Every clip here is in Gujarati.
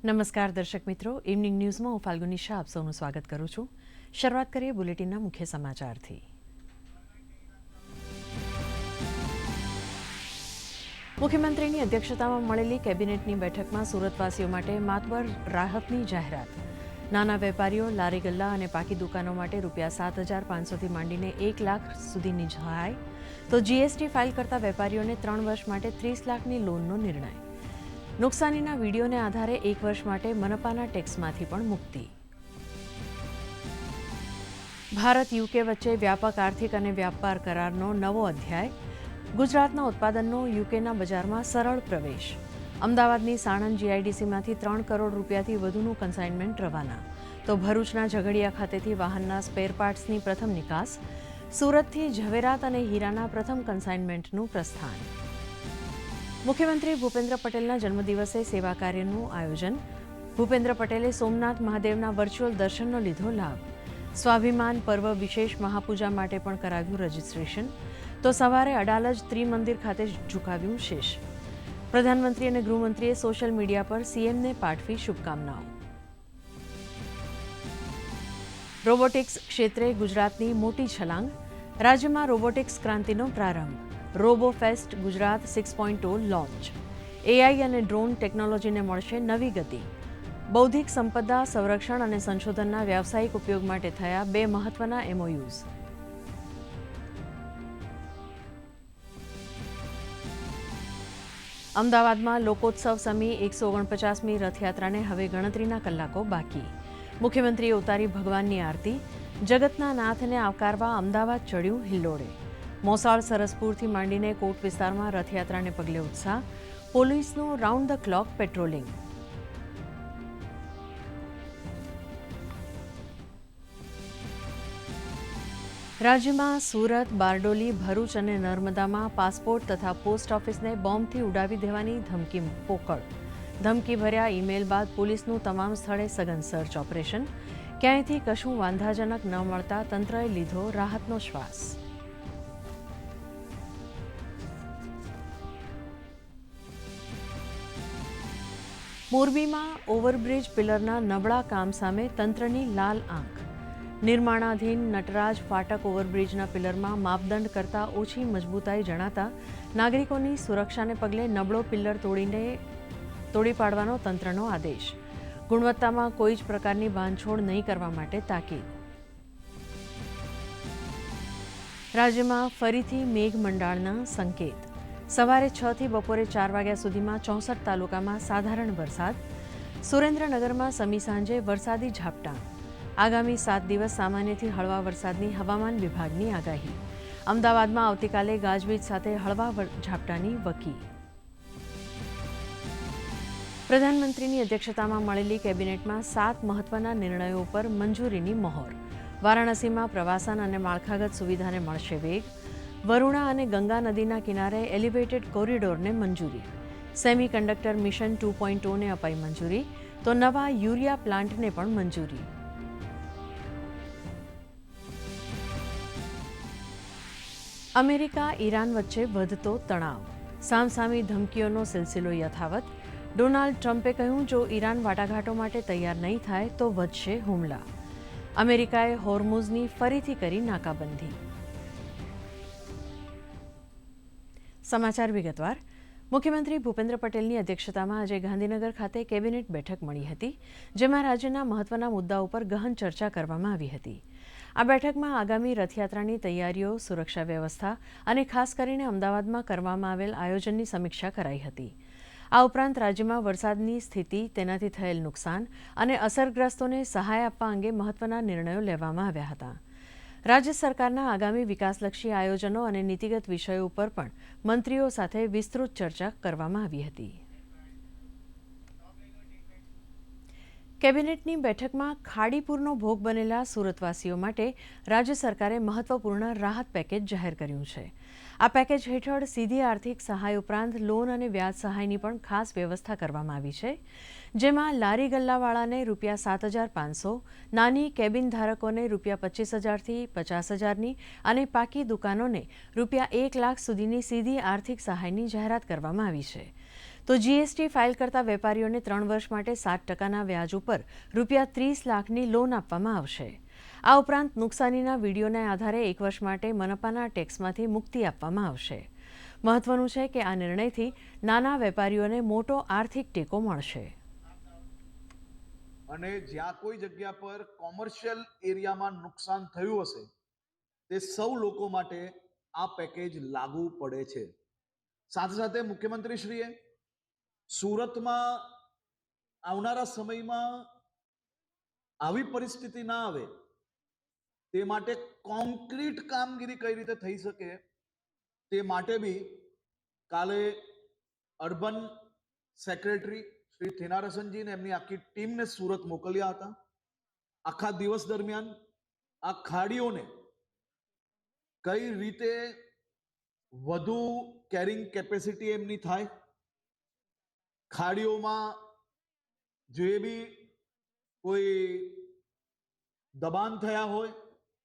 નમસ્કાર દર્શક મિત્રો, ઇવનિંગ ન્યૂઝમાં હું ફાલ્ગુની શાહ આપ સૌનું સ્વાગત કરું છું. શરૂઆત કરીએ બુલેટિનના મુખ્ય સમાચારથી. મુખ્યમંત્રીની અધ્યક્ષતામાં મળેલી કેબિનેટની બેઠકમાં સુરતવાસીઓ માટે માતબર રાહતની જાહેરાત. નાના વેપારીઓ, લારી ગલ્લા અને પાકી દુકાનો માટે ₹7,500થી માંડીને 1 લાખ સુધીની સહાય, તો જીએસટી ફાઇલ કરતા વેપારીઓને 3 વર્ષ માટે 30 લાખની લોનનો નિર્ણય. નુકસાનીના વિડીયોને આધારે 1 વર્ષ માટે મનપાના ટેક્સમાંથી પણ મુક્તિ. ભારત યુકે વચ્ચે વ્યાપક આર્થિક અને વ્યાપાર કરારનો નવો અધ્યાય. ગુજરાતના ઉત્પાદનનો યુકેના બજારમાં સરળ પ્રવેશ. અમદાવાદની સાણંદ જીઆઈડીસીમાંથી 3 કરોડ રૂપિયાથી વધુનું કન્સાઇનમેન્ટ રવાના. તો ભરૂચના ઝઘડિયા ખાતેથી વાહનના સ્પેર પાર્ટ્સની પ્રથમ નિકાસ. સુરતથી ઝવેરાત અને હીરાના પ્રથમ કન્સાઇનમેન્ટનું પ્રસ્થાન. મુખ્યમંત્રી ભૂપેન્દ્ર પટેલના જન્મદિવસે સેવા કાર્યનું આયોજન. ભૂપેન્દ્ર પટેલે સોમનાથ મહાદેવના વર્ચ્યુઅલ દર્શનનો લીધો લાભ. સ્વાભિમાન પર્વ વિશેષ મહાપૂજા માટે પણ કરાવ્યું રજીસ્ટ્રેશન. તો સવારે અડાલજ ત્રિમંદિર ખાતે ઝુકાવ્યું શીશ. પ્રધાનમંત્રી અને ગૃહમંત્રીએ સોશિયલ મીડિયા પર સીએમને પાઠવી શુભકામનાઓ. રોબોટિક્સ ક્ષેત્રે ગુજરાતની મોટી છલાંગ. રાજ્યમાં રોબોટિક્સ ક્રાંતિનો પ્રારંભ. Robofest Gujarat 6.0 launch. એઆઈ અને ડ્રોન ટેકનોલોજીને મળશે નવી ગતિ. બૌદ્ધિક સંપદા સંરક્ષણ અને સંશોધનના વ્યાવસાયિક ઉપયોગ માટે થયા 2 મહત્વના એમઓયુઝ. અમદાવાદમાં લોકોત્સવ સમી 149મી રથયાત્રાને હવે ગણતરીના કલાકો બાકી. મુખ્યમંત્રીએ ઉતારી ભગવાનની આરતી. જગતના નાથને આવકારવા અમદાવાદ ચડ્યું હિલ્લોળે. મોસાળ સરસપુરથી માંડીને કોટ વિસ્તારમાં રથયાત્રાને પગલે ઉત્સાહ. પોલીસનું રાઉન્ડ ધ ક્લોક પેટ્રોલિંગ. રાજ્યમાં સુરત, બારડોલી, ભરૂચ અને નર્મદામાં પાસપોર્ટ તથા પોસ્ટ ઓફિસને બોમ્બથી ઉડાવી દેવાની ધમકી પોકળ. ધમકી ભર્યા ઈમેલ બાદ પોલીસનું તમામ સ્થળે સઘન સર્ચ ઓપરેશન. ક્યાંયથી કશું વાંધાજનક ન મળતા તંત્રએ લીધો રાહતનો શ્વાસ. મોરબીમાં ઓવરબ્રિજ પિલરના નબળા કામ સામે તંત્રની લાલ આંખ. નિર્માણાધીન નટરાજ ફાટક ઓવરબ્રિજના પિલરમાં માપદંડ કરતાં ઓછી મજબૂતાઈ જણાતા નાગરિકોની સુરક્ષાને પગલે નબળો પિલ્લર તોડી પાડવાનો તંત્રનો આદેશ. ગુણવત્તામાં કોઈ જ પ્રકારની બાંધછોડ નહીં કરવા માટે તાકીદ. રાજ્યમાં ફરીથી મેઘમંડાળના સંકેત. સવારે 6 થી બપોરે 4 વાગ્યા સુધીમાં 64 તાલુકામાં સાધારણ વરસાદ. સુરેન્દ્રનગરમાં સમી સાંજે વરસાદી ઝાપટા. આગામી 7 દિવસ સામાન્યથી હળવા વરસાદની હવામાન વિભાગની આગાહી. અમદાવાદમાં આવતીકાલે ગાજવીજ સાથે હળવા ઝાપટાની વકી. પ્રધાનમંત્રીની અધ્યક્ષતામાં મળેલી કેબિનેટમાં 7 મહત્વના નિર્ણયો પર મંજૂરીની મહોર. વારાણસીમાં પ્રવાસન અને માળખાગત સુવિધાને મળશે વેગ. વરુણા અને ગંગા નદીના કિનારે એલિવેટેડ કોરિડોરને મંજૂરી. સેમી કન્ડક્ટર મિશન 2.0ને અપાઈ મંજૂરી. તો નવા યુરિયા પ્લાન્ટને પણ મંજૂરી. અમેરિકા ઈરાન વચ્ચે વધતો તણાવ. સામસામી ધમકીઓનો સિલસિલો યથાવત. ડોનાલ્ડ ટ્રમ્પે કહ્યું, જો ઈરાન વાટાઘાટો માટે તૈયાર નહીં થાય તો વધશે હુમલા. અમેરિકાએ હોર્મુઝની ફરીથી કરી નાકાબંધી. સમાચાર વિગતવાર. મુખ્યમંત્રી ભૂપેન્દ્ર પટેલની અધ્યક્ષતામાં આજે ગાંધીનગર ખાતે કેબિનેટ બેઠક મળી હતી, જેમાં રાજ્યના મહત્વના મુદ્દાઓ પર ગહન ચર્ચા કરવામાં આવી હતી. આ બેઠકમાં આગામી રથયાત્રાની તૈયારીઓ, સુરક્ષા વ્યવસ્થા અને ખાસ કરીને અમદાવાદમાં કરવામાં આવેલ આયોજનની સમીક્ષા કરાઈ હતી. આ ઉપરાંત રાજ્યમાં વરસાદની સ્થિતિ, તેનાથી થયેલ નુકસાન અને અસરગ્રસ્તોને સહાય આપવા અંગે મહત્વના નિર્ણયો લેવામાં આવ્યા હતા. રાજ્ય સરકારના આગામી વિકાસલક્ષી આયોજનો અને નીતિગત વિષયો ઉપર પણ મંત્રીઓ સાથે વિસ્તૃત ચર્ચા કરવામાં આવી હતી. કેબિનેટની બેઠકમાં ખાડીપુરનો ભોગ બનેલા સુરતવાસીઓ માટે રાજ્ય સરકારે મહત્વપૂર્ણ રાહત પેકેજ જાહેર કર્યું છે. આ પેકેજ હેઠળ સીધી આર્થિક સહાય ઉપરાંત લોન અને વ્યાજ સહાયની પણ ખાસ વ્યવસ્થા કરવામાં આવી છે, જેમાં લારી ગલ્લાવાળાને ₹7,500, નાની કેબિન ધારકોને ₹25,000થી 50,000ની અને પાકી દુકાનોને ₹1 લાખ સુધીની સીધી આર્થિક સહાયની જાહેરાત કરવામાં આવી છે. તો જીએસટી ફાઇલ કરતા વેપારીઓને 3 વર્ષ માટે 7% વ્યાજ ઉપર ₹30 લાખની લોન આપવામાં આવશે. આ ઉપરાંત નુકસાનીના વિડીયોના આધારે 1 વર્ષ માટે મનપાના ટેક્સમાંથી મુક્તિ આપવામાં આવશે. મહત્વનું છે કે આ નિર્ણયથી નાના વેપારીઓને મોટો આર્થિક ટેકો મળશે. અને જ્યાં કોઈ જગ્યા પર કોમર્શિયલ એરિયામાં નુકસાન થયું હશે તે સૌ લોકો માટે આ પેકેજ લાગુ પડે છે. સાથે સાથે મુખ્યમંત્રીશ્રીએ સુરતમાં આવનારા સમયમાં આવી પરિસ્થિતિ ના આવે તે માટે કોન્ક્રીટ કામગીરી કઈ રીતે થઈ શકે તે માટે બી કાલે અર્બન સેક્રેટરી શ્રી થેનારસનજીને એમની આખી ટીમને સુરત મોકલ્યા હતા. આખા દિવસ દરમિયાન આ ખાડીઓને કઈ રીતે વધુ કેરિંગ કેપેસિટી એમની થાય, ખાડીઓમાં જે બી કોઈ દબાણ થયા હોય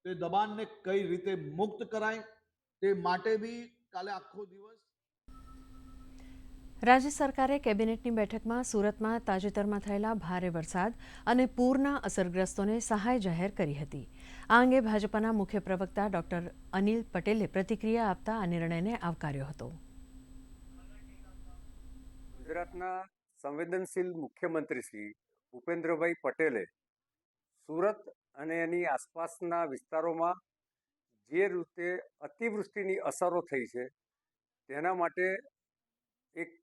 તે દબાણને કઈ રીતે મુક્ત કરાય તે માટે બી કાલે આખો દિવસ. રાજ્ય સરકારે કેબિનેટની બેઠકમાં સુરતમાં તાજેતરમાં થયેલા ભારે વરસાદ અને પૂરના અસરગ્રસ્તોને સહાય જાહેર કરી હતી. આ અંગે ભાજપના મુખ્ય પ્રવક્તા ડોક્ટર અનિલ પટેલે પ્રતિક્રિયા આપતા આ નિર્ણયને આવકાર્યો હતો. ગુજરાતના સંવેદનશીલ મુખ્યમંત્રી શ્રી ભૂપેન્દ્રભાઈ પટેલે સુરત અને એની આસપાસના વિસ્તારોમાં જે રીતે અતિવૃષ્ટિની અસરો થઈ છે તેના માટે એક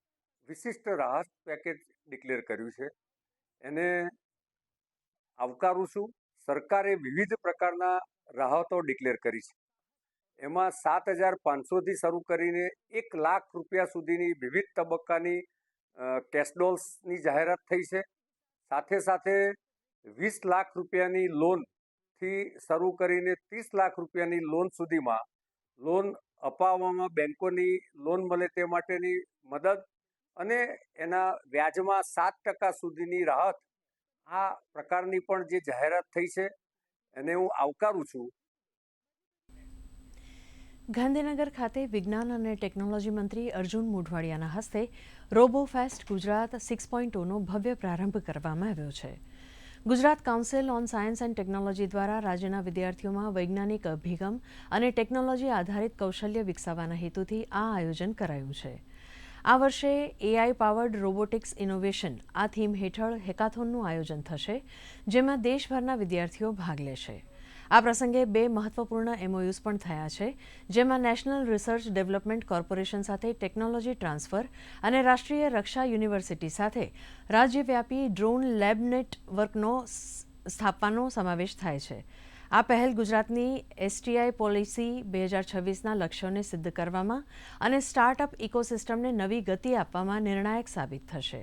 વિશિષ્ટ રાહત પેકેજ ડિક્લેર કર્યું છે. એને આવકારું છું. સરકારે વિવિધ પ્રકારના રાહતો ડિક્લેર કરી છે. એમાં 7,500થી શરૂ કરીને 1 લાખ રૂપિયા સુધીની વિવિધ તબક્કાની કેશડોલ્સની જાહેરાત થઈ છે. સાથે સાથે 20 લાખ રૂપિયાની લોનથી શરૂ કરીને 30 લાખ રૂપિયાની લોન સુધીમાં લોન અપાવવામાં બેંકોની લોન મળે તે માટેની મદદ અને એના વ્યાજમાં 7% સુધીની રાહત, આ પ્રકારની પણ જે જાહેરાત થઈ છે એને હું આવકારું છું. ગાંધીનગર ખાતે વિજ્ઞાન અને ટેકનોલોજી મંત્રી અર્જુન મોઢવાડિયાના હસ્તે રોબોફેસ્ટ ગુજરાત 6.0નો ભવ્ય પ્રારંભ કરવામાં આવ્યો છે. Gujarat council on science and technology દ્વારા રાજ્યના વિદ્યાર્થીઓમાં વૈજ્ઞાનિક અભિગમ અને ટેકનોલોજી આધારિત કૌશલ્ય વિકસાવવાના હેતુથી આ આયોજન કરાયું છે. આ વર્ષે એઆઈ પાવર્ડ રોબોટિક્સ ઇનોવેશન આ થીમ હેઠળ હેકાથોનનું આયોજન થશે, જેમાં દેશભરના વિદ્યાર્થીઓ ભાગ લેશે. આ પ્રસંગે 2 મહત્વપૂર્ણ એમઓયુઝ પણ થયા છે, જેમાં નેશનલ રિસર્ચ ડેવલપમેન્ટ કોર્પોરેશન સાથે ટેકનોલોજી ટ્રાન્સફર અને રાષ્ટ્રીય રક્ષા યુનિવર્સિટી સાથે રાજ્યવ્યાપી ડ્રોન લેબ નેટવર્કનો સ્થાપવાનો સમાવેશ થાય છે. આ પહેલ ગુજરાતની એસટીઆઈ પોલિસી 2026ના લક્ષ્યોને સિદ્ધ કરવામાં અને સ્ટાર્ટઅપ ઇકોસિસ્ટમને નવી ગતિ આપવામાં નિર્ણાયક સાબિત થશે.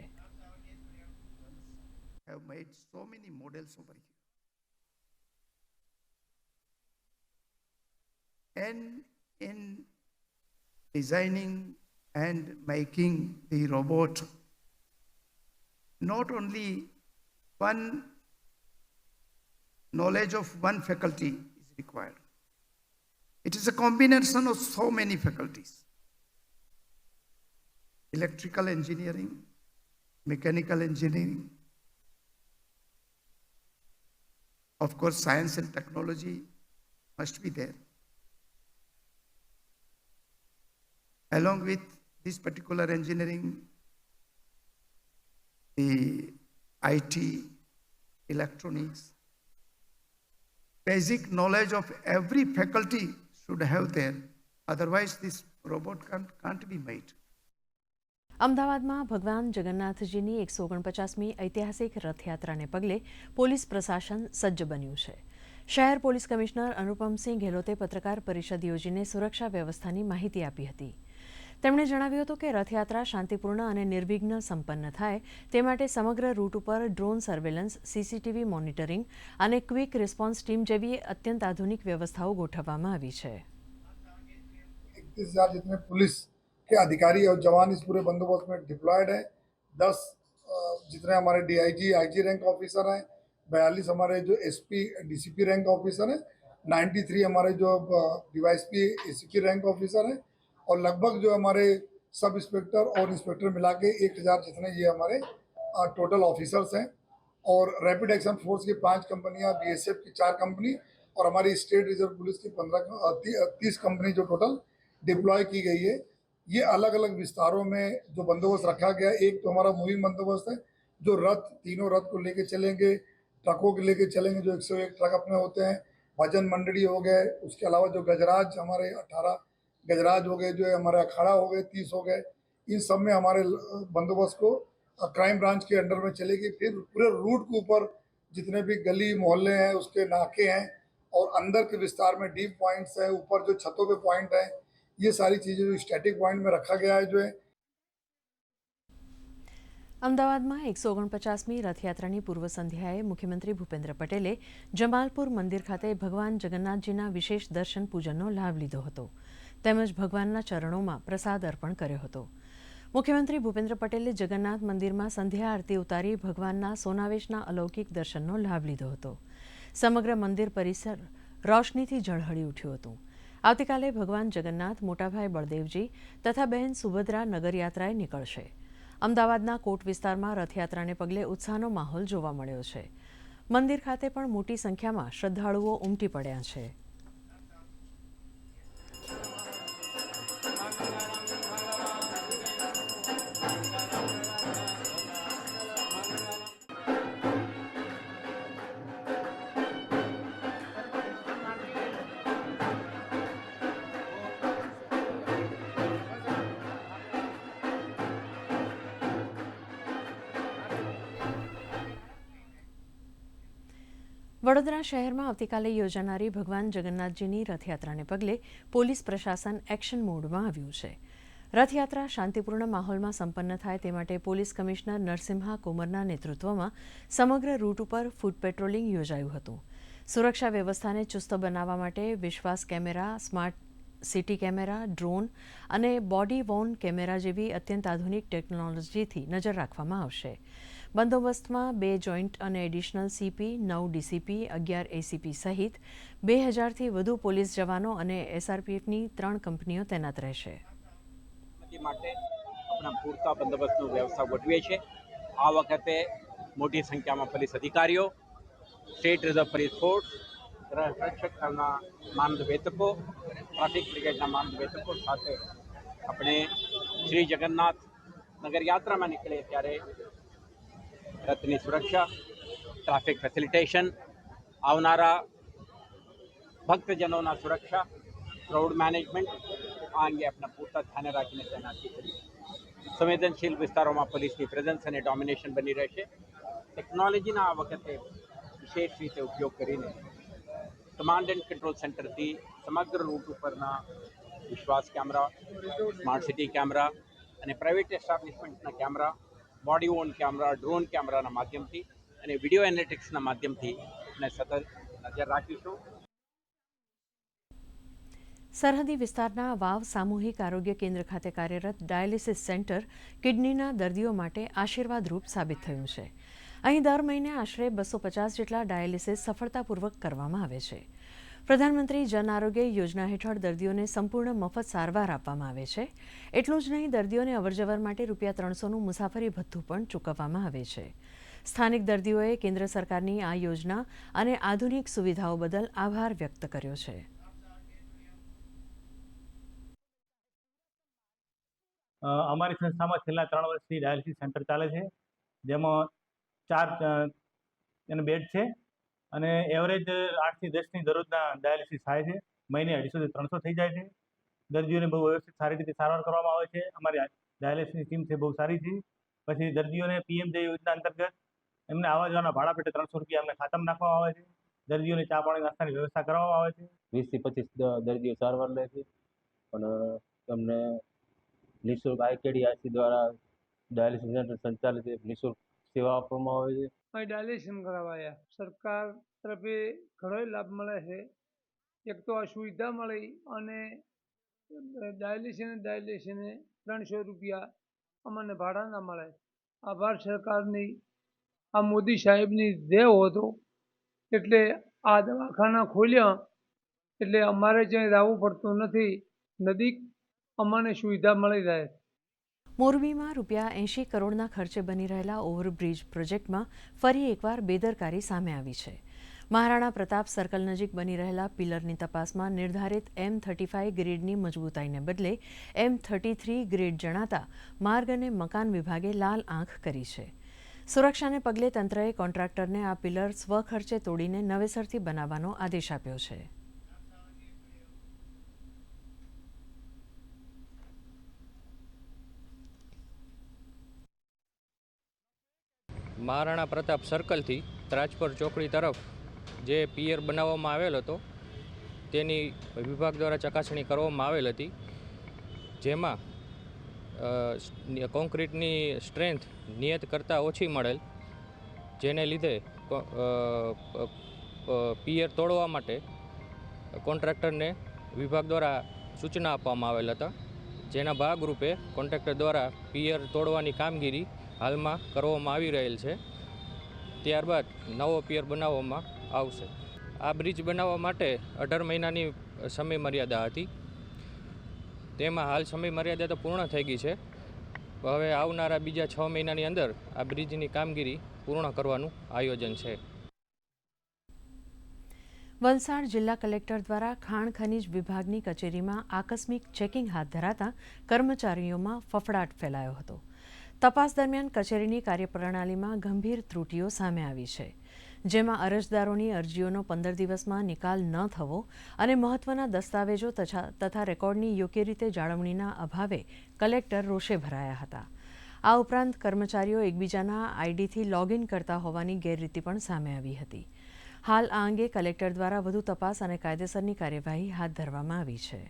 And in designing and making the robot, not only one knowledge of one faculty is required. It is a combination of so many faculties. Electrical engineering, mechanical engineering, of course science and technology must be there. Along with this particular engineering, the IT, electronics, basic knowledge of every faculty should have there. Otherwise, this robot can't be made. અમદાવાદમાં ભગવાન જગન્નાથજીની 149મી ઐતિહાસિક રથયાત્રાને પગલે પોલીસ પ્રશાસન સજ્જ બન્યું છે. શહેર પોલીસ કમિશનર અનુપમસિંહ ગેહલોતે પત્રકાર પરિષદ યોજીને સુરક્ષા વ્યવસ્થાની માહિતી આપી હતી. તેમણે જણાવ્યું હતું કે રથયાત્રા શાંતિપૂર્ણ અને નિર્વિઘ્ન સંપન્ન થાય તે માટે સમગ્ર રૂટ ઉપર ડ્રોન સર્વેલન્સ, સીસીટીવી મોનિટરિંગ અને ક્વિક રિસ્પોન્સ ટીમ જેવી અત્યંત આધુનિક વ્યવસ્થાઓ ગોઠવવામાં આવી છે. 31,000 जितने पुलिस के अधिकारी और जवान इस पूरे बंदोबस्त में डिप्लॉयड है. 10 जितने हमारे डीआईजी, आईजी रैंक ऑफिसर हैं, 42 हमारे जो एसपी, डीसीपी रैंक ऑफिसर हैं, 93 हमारे जो डीवाईएसपी, एसीपी रैंक ऑफिसर हैं और लगभग जो हमारे सब इंस्पेक्टर और इंस्पेक्टर मिला के 1000 जितने ये हमारे टोटल ऑफिसर्स हैं। और रैपिड एक्शन फोर्स की 5 कंपनियां, बीएसएफ की 4 कंपनी और हमारी स्टेट रिजर्व पुलिस की 30 कंपनी जो टोटल डिप्लॉय की गई है। ये अलग अलग विस्तारों में जो बंदोबस्त रखा गया है, एक तो हमारा मुहिम बंदोबस्त है, जो रथ, तीनों रथ को लेके चलेंगे, ट्रकों के लेके चलेंगे, जो 101 ट्रक अपने होते हैं, भजन मंडली हो गए, उसके अलावा जो गजराज हमारे 18 गजराज हो गए, जो है हमारे अखाड़ा हो गए, 30 हो गए, इन सब में हमारे बंदोबस्त को क्राइम ब्रांच के अंडर में चलेगी। फिर पूरे रूट के ऊपर जितने भी गली मोहल्ले हैं उसके नाके हैं और अंदर के विस्तार में डीप पॉइंट्स हैं, ऊपर जो छतों पे पॉइंट है, ये सारी चीज़ें जो स्टैटिक पॉइंट में रखा गया है जो है। અમદાવાદમાં 149મી રથયાત્રાની પૂર્વ સંધ્યાએ મુખ્યમંત્રી ભૂપેન્દ્ર પટેલે જમાલપુર મંદિર ખાતે ભગવાન જગન્નાથજીના વિશેષ દર્શન પૂજનનો લાભ લીધો હતો તેમજ ભગવાનના ચરણોમાં પ્રસાદ અર્પણ કર્યો હતો। મુખ્યમંત્રી ભૂપેન્દ્ર પટેલે જગન્નાથ મંદિરમાં સંધ્યા આરતી ઉતારી ભગવાનના સોનાવેશના અલૌકિક દર્શનનો લાભ લીધો હતો। સમગ્ર મંદિર પરિસર રોશનીથી ઝળહળી ઉઠ્યું હતું। આવતીકાલે ભગવાન જગન્નાથ, મોટાભાઈ બળદેવજી તથા બહેન સુભદ્રા નગરયાત્રાએ નીકળશે। અમદાવાદના કોટ વિસ્તારમાં રથયાત્રાને પગલે ઉત્સાહનો માહોલ જોવા મળ્યો છે। મંદિર ખાતે પણ મોટી સંખ્યામાં શ્રદ્ધાળુઓ ઉમટી પડ્યા છે। વડોદરા શહેરમાં આવતીકાલે યોજાનારી ભગવાન જગન્નાથજીની રથયાત્રાને પગલે પોલીસ પ્રશાસન એક્શન મોડમાં આવ્યું છે। રથયાત્રા શાંતિપૂર્ણ માહોલમાં સંપન્ન થાય તે માટે પોલીસ કમિશનર નરસિમ્હા કુમરના નેતૃત્વમાં સમગ્ર રૂટ ઉપર ફૂટ પેટ્રોલિંગ યોજાયું હતું। સુરક્ષા વ્યવસ્થાને ચુસ્ત બનાવવા માટે વિશ્વાસ camera, smart city camera, drone અને બોડી વોર્ન કેમેરા જેવી અત્યંત આધુનિક ટેકનોલોજીથી નજર રાખવામાં આવશે। બંદોબસ્તમાં 2 જોઈન્ટ અને એડિશનલ સીપી, 9 ડીસીપી, 11 એસીપી સહિત 2000થી વધુ પોલીસ જવાનો અને એસઆરપીએફની 3 કંપનીઓ તૈનાત રહેશે। માટે આપણા પૂરતા બંદોબસ્તની વ્યવસ્થા ગોઠવીએ છીએ। આ વખતે મોટી સંખ્યામાં પોલીસ અધિકારીઓ, સ્ટેટ રિઝર્વ પોલીસ ફોર્સ, રક્ષક દળના માનદવેતકો, ટ્રાફિક બ્રિગેડના માનદવેતકો સાથે આપણે શ્રી જગન્નાથ નગર યાત્રામાં નીકળે ત્યારે રથની સુરક્ષા, ટ્રાફિક ફેસિલિટેશન, આવનારા ભક્તજનોના સુરક્ષા, ક્રાઉડ મેનેજમેન્ટ આ અંગે આપણા પૂરતા ધ્યાને રાખીને તૈનાતી કરી। સંવેદનશીલ વિસ્તારોમાં પોલીસની પ્રેઝન્સ અને ડોમિનેશન બની રહેશે। ટેકનોલોજીના આ વખતે વિશેષ રીતે ઉપયોગ કરીને કમાન્ડ એન્ડ કંટ્રોલ સેન્ટરથી સમગ્ર રૂટ ઉપરના વિશ્વાસ કેમેરા, સ્માર્ટ સિટી કેમેરા અને પ્રાઇવેટ એસ્ટાબ્લિશમેન્ટના camera, body worn camera, drone કેમેરાના માધ્યમથી અને વિડીયો એનાલિટિક્સના માધ્યમથી આપણે સતત નજર રાખીશું। સરહદી વિસ્તારના વાવ સામૂહિક આરોગ્ય કેન્દ્ર ખાતે કાર્યરત ડાયાલિસિસ સેન્ટર કિડનીના દર્દીઓ માટે આશીર્વાદરૂપ સાબિત થયું છે। અહીં દર મહિને આશરે 250 જેટલા ડાયાલિસિસ સફળતાપૂર્વક કરવામાં આવે છે। પ્રધાનમંત્રી જન આરોગ્ય યોજના હેઠળ દર્દીઓને સંપૂર્ણ મફત સારવાર આપવામાં આવે છે। એટલું જ નહીં, દર્દીઓને અવરજવર માટે ₹300નું મુસાફરી ભથ્થું પણ ચૂકવવામાં આવે છે। સ્થાનિક દર્દીઓએ કેન્દ્ર સરકારની આ યોજના અને આધુનિક સુવિધાઓ બદલ આભાર વ્યક્ત કર્યો છે। અમારી સંસ્થામાં છેલ્લા 3 વર્ષથી ડાયાલિસિસ સેન્ટર ચાલે છે, જેમાં 4 બેડ છે અને એવરેજ 8થી 10ની દરરોજના ડાયાલિસિસ થાય છે। મહિને 250થી 300 થઈ જાય છે। દર્દીઓને બહુ વ્યવસ્થિત સારી રીતે સારવાર કરવામાં આવે છે। અમારી ડાયાલિસિસની ટીમ છે બહુ સારી છે। પછી દર્દીઓને પીએમજે યોજના અંતર્ગત એમને આવવા જવાના ભાડા પેટે ₹300 એમને ખાતામાં નાખવામાં આવે છે। દર્દીઓને ચા પાણી નાસ્તાની વ્યવસ્થા કરવામાં આવે છે। 20થી 25 દર્દીઓ સારવાર લે છે અને તમને નિઃશુલ્ક આઈકેડીઆરસી દ્વારા ડાયાલિસિસ સેન્ટર સંચાલિત નિઃશુલ્ક સેવા આપવામાં આવે છે। ડાયાલિસિસ કરાવાયા, સરકાર તરફે ઘણો લાભ મળે છે। એક તો આ સુવિધા મળી અને ડાયાલિસિસને ₹300 અમને ભાડા ના મળે। આભાર સરકારની, આ મોદી સાહેબની દેવ હતો। એટલે આ દવાખાના ખોલ્યા એટલે અમારે ક્યાંય જવું પડતું નથી, નજીક અમને સુવિધા મળી રહે। મોરબીમાં ₹80 કરોડના ખર્ચે બની રહેલા ઓવરબ્રિજ પ્રોજેક્ટમાં ફરી એકવાર બેદરકારી સામે આવી છે. મહારાણા પ્રતાપ સર્કલ નજીક બની રહેલા પિલરની તપાસમાં નિર્ધારિત M35 ગ્રેડની મજબૂતાઈને બદલે M33 ગ્રેડ જણાતા માર્ગ અને મકાન વિભાગે લાલ આંખ કરી છે. સુરક્ષાને પગલે તંત્રએ કોન્ટ્રાક્ટરને આ પિલર સ્વખર્ચે તોડીને નવેસરથી બનાવવાનો આદેશ આપ્યો છે. મહારાણા પ્રતાપ સર્કલથી ત્રાજપર ચોકડી તરફ જે પિયર બનાવવામાં આવેલ હતો તેની વિભાગ દ્વારા ચકાસણી કરવામાં આવેલ હતી, જેમાં કોન્ક્રીટની સ્ટ્રેન્થ નિયત કરતાં ઓછી મળેલ, જેને લીધે પિયર તોડવા માટે કોન્ટ્રાક્ટરને વિભાગ દ્વારા સૂચના આપવામાં આવેલ હતા, જેના ભાગરૂપે કોન્ટ્રાક્ટર દ્વારા પિયર તોડવાની કામગીરી હાલમાં કરવામાં આવી રહેલ છે. ત્યારબાદ નવો પિયર બનાવવામાં આવશે. આ બ્રિજ બનાવવા માટે 18 મહિનાની સમય મર્યાદા હતી, તેમાં હાલ સમય મર્યાદા તો પૂર્ણ થઈ ગઈ છે. હવે આવનારા બીજા 6 મહિનાની અંદર આ બ્રિજની કામગીરી પૂર્ણ કરવાનું આયોજન છે. વલસાડ જિલ્લા કલેક્ટર દ્વારા ખાણ ખનીજ વિભાગની કચેરીમાં આકસ્મિક ચેકિંગ હાથ ધરાતા કર્મચારીઓમાં ફફડાટ ફેલાયો હતો. તપાસ દરમિયાન કચેરીની કાર્યપ્રણાલીમાં ગંભીર ત્રુટીઓ સામે આવી છે, જેમાં અરજદારોની અરજીઓનો 15 દિવસમાં નિકાલ ન થવો અને મહત્વના દસ્તાવેજો તથા રેકોર્ડની યોગ્ય રીતે જાળવણીના અભાવે કલેક્ટર રોષે ભરાયા હતા. આ ઉપરાંત કર્મચારીઓ એકબીજાના આઈડીથી લોગિન કરતા હોવાની ગેરરીતિ પણ સામે આવી હતી. હાલ આ અંગે કલેક્ટર દ્વારા વધુ તપાસ અને કાયદેસરની કાર્યવાહી હાથ ધરવામાં આવી છે.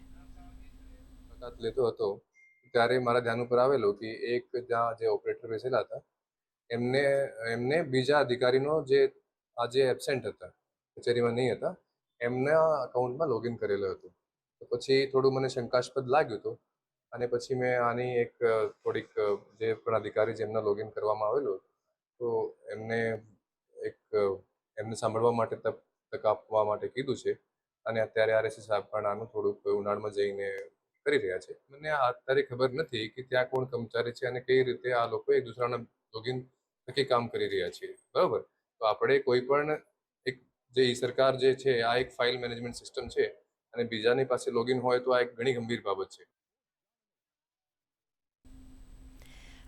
લેતો હતો ત્યારે મારા ધ્યાન ઉપર આવેલું કે એક જ્યાં જે ઓપરેટર બેસેલા હતા એમને બીજા અધિકારીનો જે આજે એબસેન્ટ હતા, કચેરીમાં નહીં હતા, એમના અકાઉન્ટમાં લોગિન કરેલો હતો. તો પછી થોડું મને શંકાસ્પદ લાગ્યું હતું અને પછી મેં આની એક થોડીક જે પણ અધિકારી જેમના લોગિન કરવામાં આવેલું તો એમને સાંભળવા માટે તક આપવા માટે કીધું છે અને અત્યારે RSS સાહેબ પણ આનું થોડુંક ઊંડાણમાં જઈને કરી રહ્યા છે. મને અત્યારે ખબર નથી કે ત્યાં કોણ કર્મચારી છે અને કઈ રીતે આ લોકો એક દૂસરાના લોગિન થકી કામ કરી રહ્યા છે. બરાબર, તો આપણે કોઈ પણ એક જે સરકાર જે છે આ એક ફાઇલ મેનેજમેન્ટ સિસ્ટમ છે અને બીજાની પાસે લોગિન હોય તો આ એક ઘણી ગંભીર બાબત છે.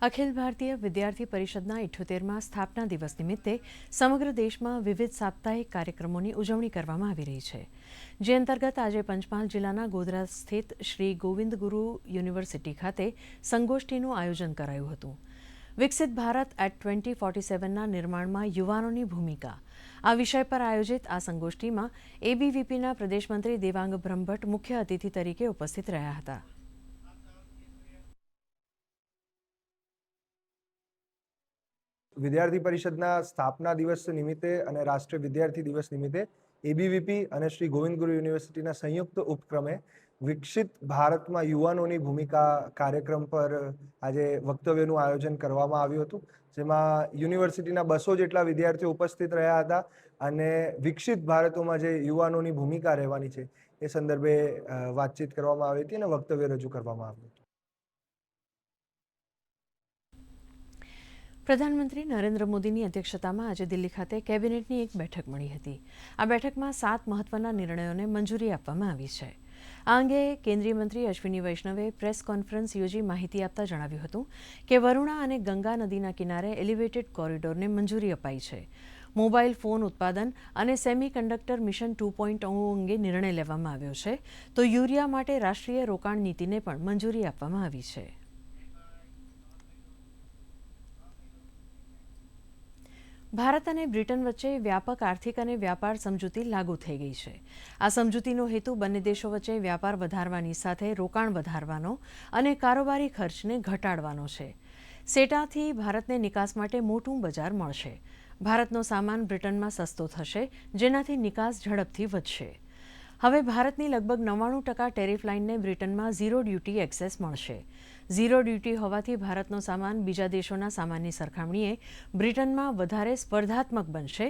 અખિલ ભારતીય વિદ્યાર્થી પરિષદના 78મા સ્થાપના દિવસ નિમિત્તે સમગ્ર દેશમાં વિવિધ સાપ્તાહિક કાર્યક્રમોની ઉજવણી કરવામાં આવી રહી છે, જે અંતર્ગત આજે પંચમહાલ જિલ્લાના ગોધરા સ્થિત શ્રી ગોવિંદ ગુરુ યુનિવર્સિટી ખાતે સંગોષ્ઠીનું આયોજન કરાયું હતું. વિકસિત ભારત એટ 2047ના નિર્માણમાં યુવાનોની ભૂમિકા આ વિષય પર આયોજિત આ સંગોષ્ઠીમાં ABVPના પ્રદેશ મંત્રી દેવાંગ બ્રહ્મભટ્ટ મુખ્ય અતિથિ તરીકે ઉપસ્થિત રહ્યા હતા. વિદ્યાર્થી પરિષદના સ્થાપના દિવસ નિમિત્તે અને રાષ્ટ્રીય વિદ્યાર્થી દિવસ નિમિત્તે ABVP અને શ્રી ગોવિંદ ગુરુ યુનિવર્સિટીના સંયુક્ત ઉપક્રમે વિકસિત ભારતમાં યુવાનોની ભૂમિકા કાર્યક્રમ પર આજે વક્તવ્યનું આયોજન કરવામાં આવ્યું હતું, જેમાં યુનિવર્સિટીના 200 જેટલા વિદ્યાર્થીઓ ઉપસ્થિત રહ્યા હતા અને વિકસિત ભારતમાં જે યુવાનોની ભૂમિકા રહેવાની છે એ સંદર્ભે વાતચીત કરવામાં આવી હતી અને વક્તવ્ય રજૂ કરવામાં આવ્યું હતું. પ્રધાનમંત્રી નરેન્દ્ર મોદીની અધ્યક્ષતામાં આજે દિલ્હી ખાતે કેબિનેટની એક બેઠક મળી હતી. આ બેઠકમાં 7 મહત્વના નિર્ણયોને મંજૂરી આપવામાં આવી છે. આ અંગે કેન્દ્રીય મંત્રી અશ્વિની વૈષ્ણવે પ્રેસ કોન્ફરન્સ યોજી માહિતી આપતા જણાવ્યું હતું કે વરુણા અને ગંગા નદીના કિનારે એલિવેટેડ કોરિડોરને મંજૂરી અપાઈ છે. મોબાઈલ ફોન ઉત્પાદન અને સેમિકન્ડક્ટર મિશન 2.0 અંગે નિર્ણય લેવામાં આવ્યો છે, તો યુરિયા માટે રાષ્ટ્રીય રોકાણ નીતિને પણ મંજૂરી આપવામાં આવી છે. ભારત અને બ્રિટન વચ્ચે વ્યાપક આર્થિક અને વ્યાપાર સમજૂતી લાગુ થઈ ગઈ છે. આ સમજૂતીનો હેતુ બંને દેશો વચ્ચે વ્યાપાર વધારવાની સાથે રોકાણ વધારવાનો અને કારોબારી ખર્ચને ઘટાડવાનો છે. સેટાથી ભારતને નિકાસ માટે મોટું બજાર મળશે. ભારતનો સામાન બ્રિટનમાં સસ્તો થશે, જેનાથી નિકાસ ઝડપથી વધશે. હવે ભારતની લગભગ 99% ટેરિફ લાઇનને બ્રિટનમાં ઝીરો ડ્યુટી એક્સેસ મળશે. ઝીરો ડ્યુટી હોવાથી ભારતનો સામાન બીજા દેશોના સામાનની સરખામણીએ બ્રિટનમાં વધારે સ્પર્ધાત્મક બનશે,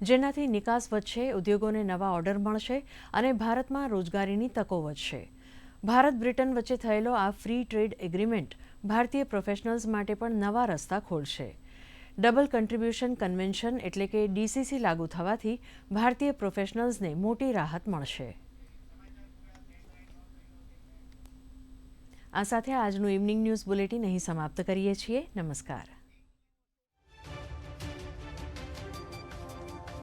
જેનાથી નિકાસ વધશે, ઉદ્યોગોને નવા ઓર્ડર મળશે અને ભારતમાં રોજગારીની તકો વધશે. ભારત બ્રિટન વચ્ચે થયેલો આ ફ્રી ટ્રેડ એગ્રીમેન્ટ ભારતીય પ્રોફેશનલ્સ માટે પણ નવા રસ્તા ખોલશે. ડબલ કન્ટ્રીબ્યુશન કન્વેન્શન એટલે કે DCC લાગુ થવાથી ભારતીય પ્રોફેશનલ્સને મોટી રાહત મળશે. આ સાથે આજનું ઇવનિંગ ન્યૂઝ બુલેટિન અહીં સમાપ્ત કરીએ છીએ. નમસ્કાર.